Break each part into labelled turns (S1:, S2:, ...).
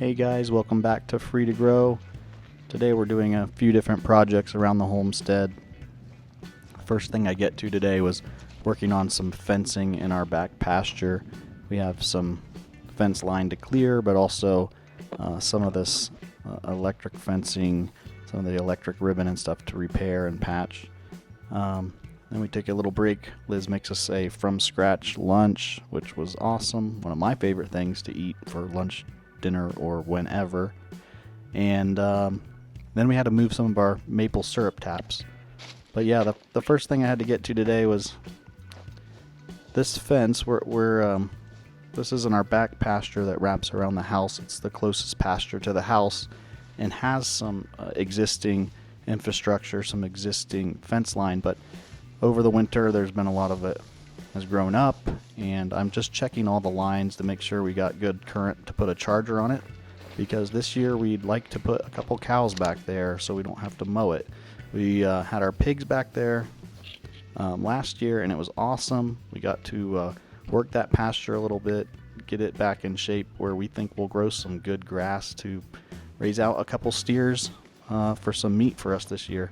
S1: Hey guys, welcome back to Free to Grow. Today we're doing a few different projects around the homestead. First thing I get to today was working on some fencing in our back pasture. We have some fence line to clear, but also some of this electric fencing, some of the electric ribbon and stuff to repair and patch. Then we take a little break. Liz makes us a from scratch lunch, which was awesome. One of my favorite things to eat for lunch, dinner, or whenever. And then we had to move some of our maple syrup taps. But yeah, the first thing I had to get to today was this fence. This is in our back pasture that wraps around the house. It's the closest pasture to the house and has some existing infrastructure, some existing fence line, but over the winter there's been a lot of it has grown up, and I'm just checking all the lines to make sure we got good current to put a charger on it, because this year we'd like to put a couple cows back there so we don't have to mow it. We had our pigs back there last year, and it was awesome. We got to work that pasture a little bit, get it back in shape where we think we'll grow some good grass to raise out a couple steers for some meat for us this year.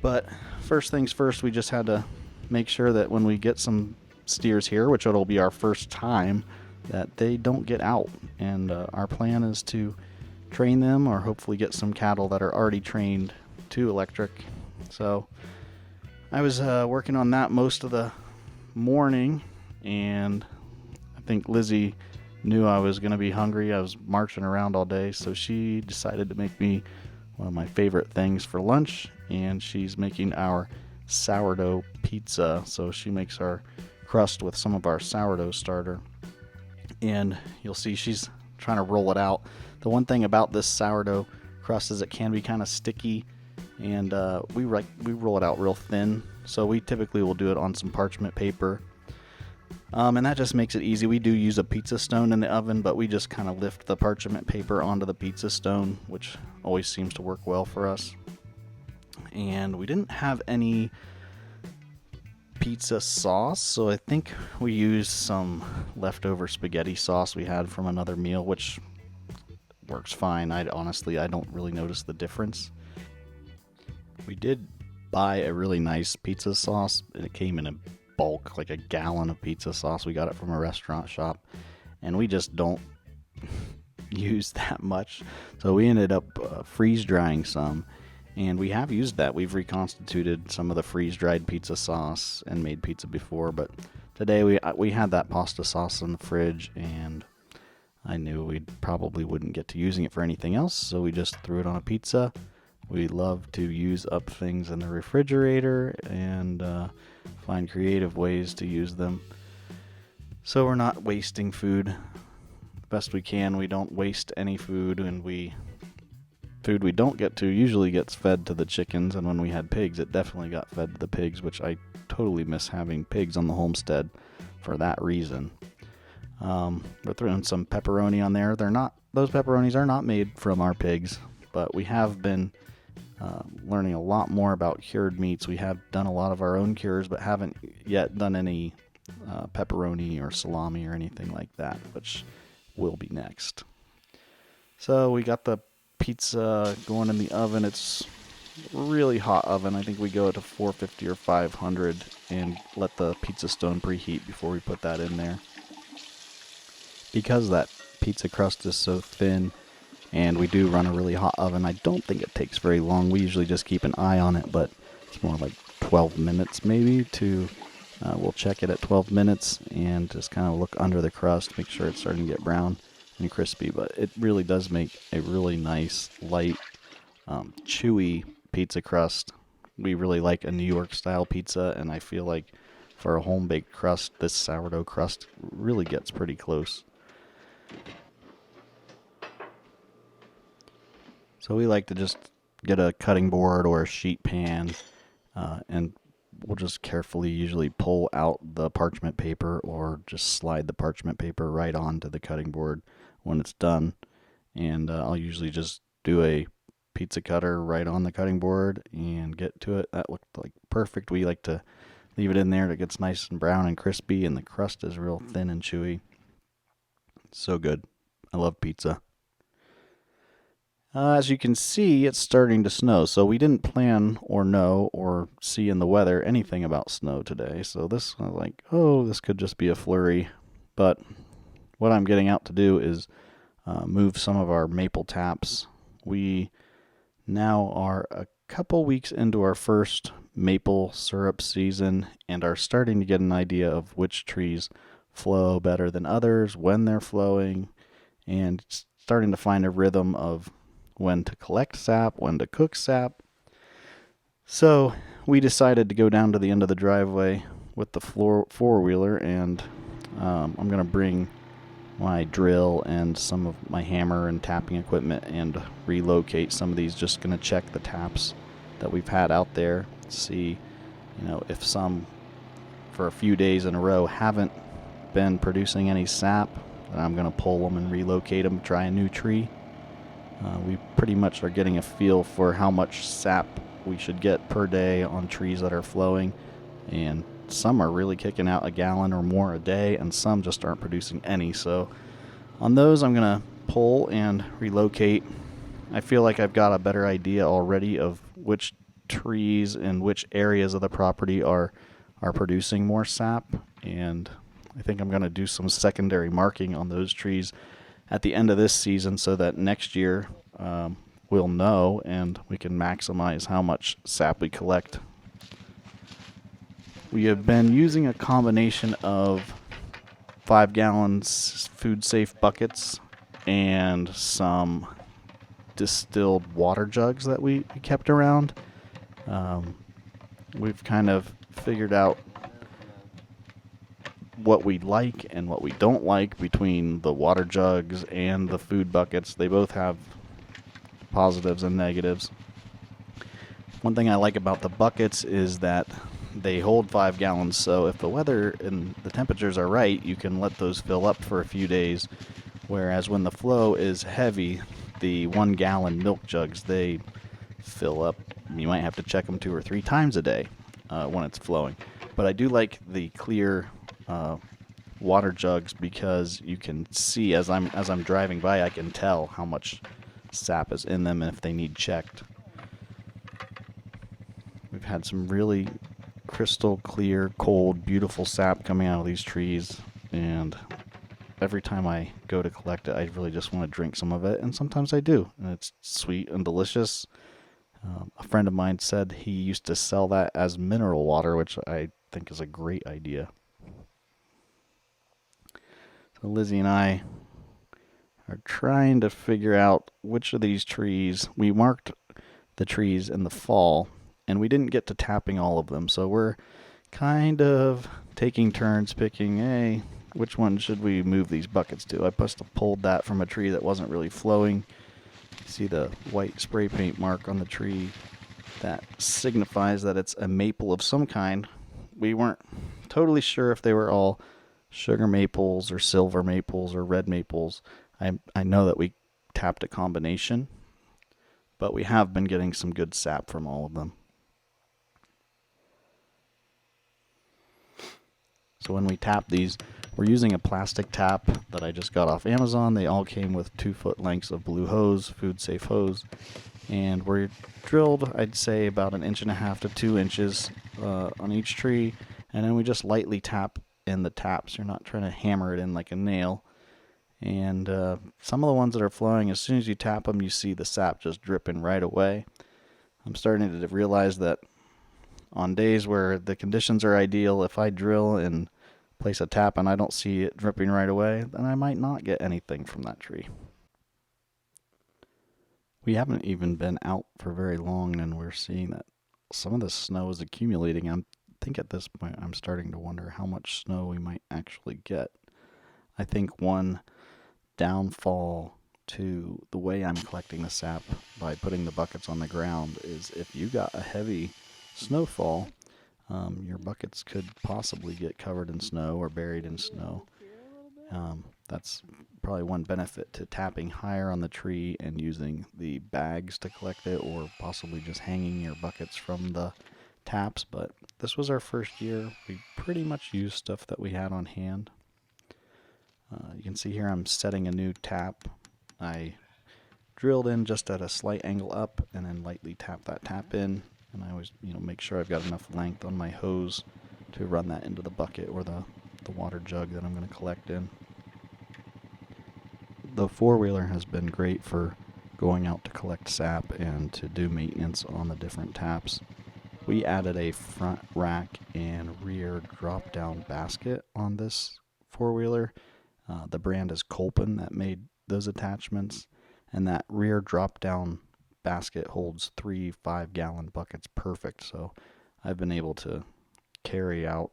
S1: But first things first, we just had to make sure that when we get some steers here, which it'll be our first time, that they don't get out. And our plan is to train them, or hopefully get some cattle that are already trained to electric. So I was working on that most of the morning, and I think Lizzie knew I was going to be hungry. I was marching around all day, so she decided to make me one of my favorite things for lunch, and she's making our sourdough pizza. So she makes our crust with some of our sourdough starter, and you'll see she's trying to roll it out. The one thing about this sourdough crust is it can be kind of sticky, and we roll it out real thin, so we typically will do it on some parchment paper. And that just makes it easy. We do use a pizza stone in the oven, but we just kind of lift the parchment paper onto the pizza stone, which always seems to work well for us. And we didn't have any pizza sauce, so I think we used some leftover spaghetti sauce we had from another meal, which works fine. I don't really notice the difference. We did buy a really nice pizza sauce, and it came in a bulk, like a gallon of pizza sauce. We got it from a restaurant shop, and we just don't use that much, so we ended up freeze drying some, and we have used that. We've reconstituted some of the freeze dried pizza sauce and made pizza before, but today we had that pasta sauce in the fridge, and I knew we probably wouldn't get to using it for anything else, so we just threw it on a pizza. We love to use up things in the refrigerator and find creative ways to use them, so we're not wasting food. Best we can, we don't waste any food, and food we don't get to usually gets fed to the chickens, and when we had pigs, it definitely got fed to the pigs, which I totally miss having pigs on the homestead for that reason. We're throwing some pepperoni on there. Those pepperonis are not made from our pigs, but we have been learning a lot more about cured meats. We have done a lot of our own cures, but haven't yet done any pepperoni or salami or anything like that, which will be next. So we got the pizza going in the oven. It's a really hot oven. I think we go to 450 or 500 and let the pizza stone preheat before we put that in there. Because that pizza crust is so thin, and we do run a really hot oven, I don't think it takes very long. We usually just keep an eye on it, but it's more like 12 minutes maybe we'll check it at 12 minutes and just kind of look under the crust, make sure it's starting to get brown and crispy. But it really does make a really nice, light, chewy pizza crust. We really like a New York style pizza, and I feel like for a home-baked crust, this sourdough crust really gets pretty close. So we like to just get a cutting board or a sheet pan, and we'll just carefully usually pull out the parchment paper, or just slide the parchment paper right onto the cutting board when it's done. And I'll usually just do a pizza cutter right on the cutting board and get to it. That looked like perfect. We like to leave it in there. It gets nice and brown and crispy, and the crust is real thin and chewy. So good. I love pizza. As you can see, it's starting to snow, so we didn't plan or know or see in the weather anything about snow today. So this was like, oh, this could just be a flurry. But what I'm getting out to do is move some of our maple taps. We now are a couple weeks into our first maple syrup season and are starting to get an idea of which trees flow better than others, when they're flowing, and starting to find a rhythm of when to collect sap, when to cook sap. So we decided to go down to the end of the driveway with the four-wheeler, and I'm going to bring my drill and some of my hammer and tapping equipment and relocate some of these. Just going to check the taps that we've had out there, see, if some for a few days in a row haven't been producing any sap, then I'm going to pull them and relocate them, try a new tree. We pretty much are getting a feel for how much sap we should get per day on trees that are flowing, and some are really kicking out a gallon or more a day, and some just aren't producing any. So on those, I'm going to pull and relocate. I feel like I've got a better idea already of which trees and which areas of the property are producing more sap, and I think I'm going to do some secondary marking on those trees at the end of this season so that next year we'll know and we can maximize how much sap we collect. We have been using a combination of 5-gallon food safe buckets and some distilled water jugs that we kept around. We've kind of figured out what we like and what we don't like between the water jugs and the food buckets. They both have positives and negatives. One thing I like about the buckets is that they hold 5 gallons, so if the weather and the temperatures are right, you can let those fill up for a few days, whereas when the flow is heavy, the 1-gallon milk jugs, they fill up. You might have to check them 2 or 3 times a day when it's flowing. But I do like the clear water jugs because you can see as I'm driving by, I can tell how much sap is in them and if they need checked. We've had some really crystal clear, cold, beautiful sap coming out of these trees, and every time I go to collect it, I really just want to drink some of it, and sometimes I do, and it's sweet and delicious. A friend of mine said he used to sell that as mineral water, which I think is a great idea. So Lizzie and I are trying to figure out which of these trees. We marked the trees in the fall, and we didn't get to tapping all of them, so we're kind of taking turns picking, hey, which one should we move these buckets to? I must have pulled that from a tree that wasn't really flowing. See the white spray paint mark on the tree? That signifies that it's a maple of some kind. We weren't totally sure if they were all sugar maples or silver maples or red maples. I know that we tapped a combination, but we have been getting some good sap from all of them. So when we tap these, we're using a plastic tap that I just got off Amazon. They all came with 2-foot lengths of blue hose, food safe hose, and we're drilled, I'd say, about 1.5 to 2 inches on each tree, and then we just lightly tap in the taps. You're not trying to hammer it in like a nail. And some of the ones that are flowing, as soon as you tap them, you see the sap just dripping right away. I'm starting to realize that on days where the conditions are ideal, if I drill and place a tap and I don't see it dripping right away, then I might not get anything from that tree. We haven't even been out for very long, and we're seeing that some of the snow is accumulating. I think at this point I'm starting to wonder how much snow we might actually get. I think one downfall to the way I'm collecting the sap by putting the buckets on the ground is if you got a heavy snowfall, your buckets could possibly get covered in snow or buried in snow. That's probably one benefit to tapping higher on the tree and using the bags to collect it, or possibly just hanging your buckets from the taps. But this was our first year. We pretty much used stuff that we had on hand. You can see here I'm setting a new tap. I drilled in just at a slight angle up, and then lightly tap that tap in. And I always, make sure I've got enough length on my hose to run that into the bucket or the water jug that I'm going to collect in. The four-wheeler has been great for going out to collect sap and to do maintenance on the different taps. We added a front rack and rear drop-down basket on this four-wheeler. The brand is Colpin that made those attachments, and that rear drop-down basket holds 3 5-gallon buckets perfect. So I've been able to carry out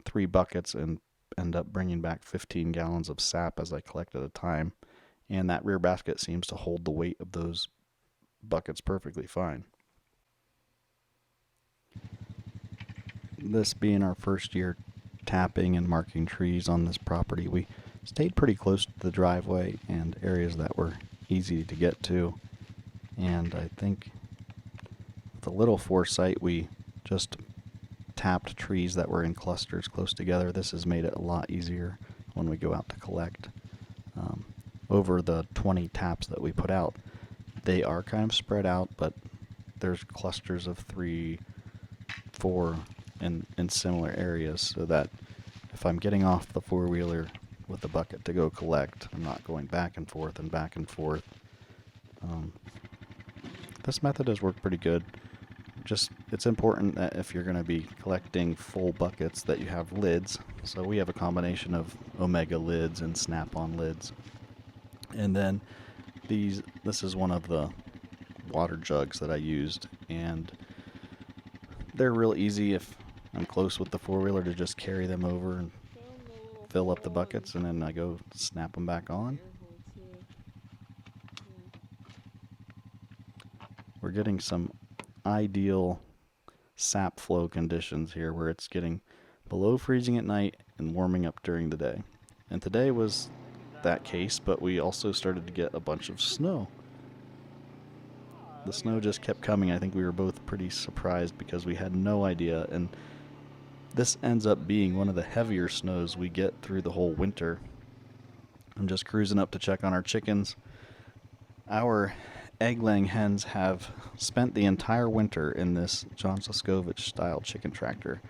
S1: 3 buckets and end up bringing back 15 gallons of sap as I collect at a time, and that rear basket seems to hold the weight of those buckets perfectly fine. This being our first year tapping and marking trees on this property, we stayed pretty close to the driveway and areas that were easy to get to, and I think with a little foresight we just tapped trees that were in clusters close together. This has made it a lot easier when we go out to collect. Over the 20 taps that we put out, they are kind of spread out, but there's clusters of 3, 4 in similar areas, so that if I'm getting off the four-wheeler with the bucket to go collect, I'm not going back and forth and back and forth. This method has worked pretty good. It's important that if you're going to be collecting full buckets that you have lids. So we have a combination of Omega lids and Snap-on lids. And then this is one of the water jugs that I used, and they're real easy if I'm close with the four-wheeler to just carry them over and fill up the buckets, and then I go snap them back on. We're getting some ideal sap flow conditions here where it's getting below freezing at night and warming up during the day. And today was that case, but we also started to get a bunch of snow. The snow just kept coming. I think we were both pretty surprised because we had no idea, and this ends up being one of the heavier snows we get through the whole winter. I'm just cruising up to check on our chickens. Our egg-laying hens have spent the entire winter in this John Soskovich style chicken tractor.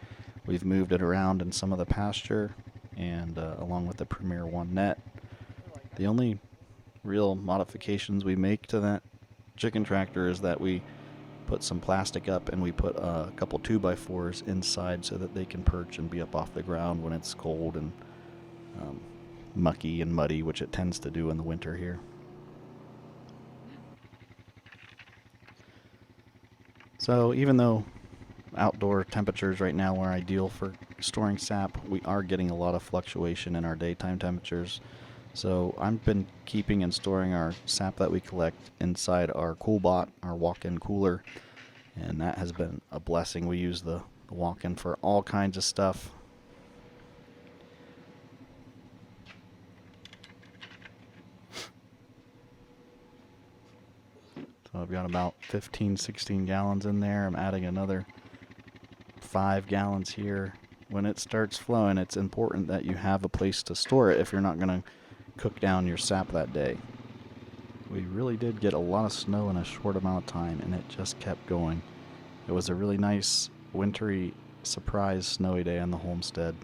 S1: We've moved it around in some of the pasture and along with the Premier 1 net. The only real modifications we make to that chicken tractor is that we put some plastic up and we put a couple 2x4s inside so that they can perch and be up off the ground when it's cold and mucky and muddy, which it tends to do in the winter here. So even though outdoor temperatures right now are ideal for storing sap, we are getting a lot of fluctuation in our daytime temperatures. So I've been keeping and storing our sap that we collect inside our CoolBot, our walk-in cooler, and that has been a blessing. We use the walk-in for all kinds of stuff. So I've got about 15, 16 gallons in there. I'm adding another 5 gallons here. When it starts flowing, it's important that you have a place to store it if you're not going to cook down your sap that day. We really did get a lot of snow in a short amount of time, and it just kept going. It was a really nice, wintry, surprise snowy day on the homestead.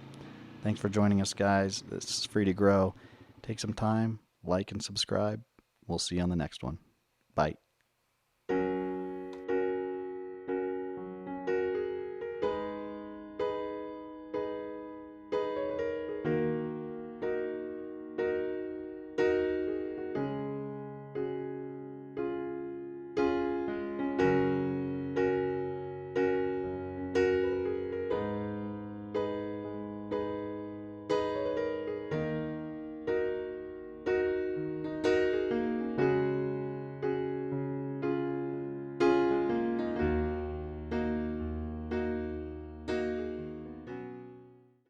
S1: Thanks for joining us, guys. This is free to grow. Take some time, like and subscribe. We'll see you on the next one. Bye.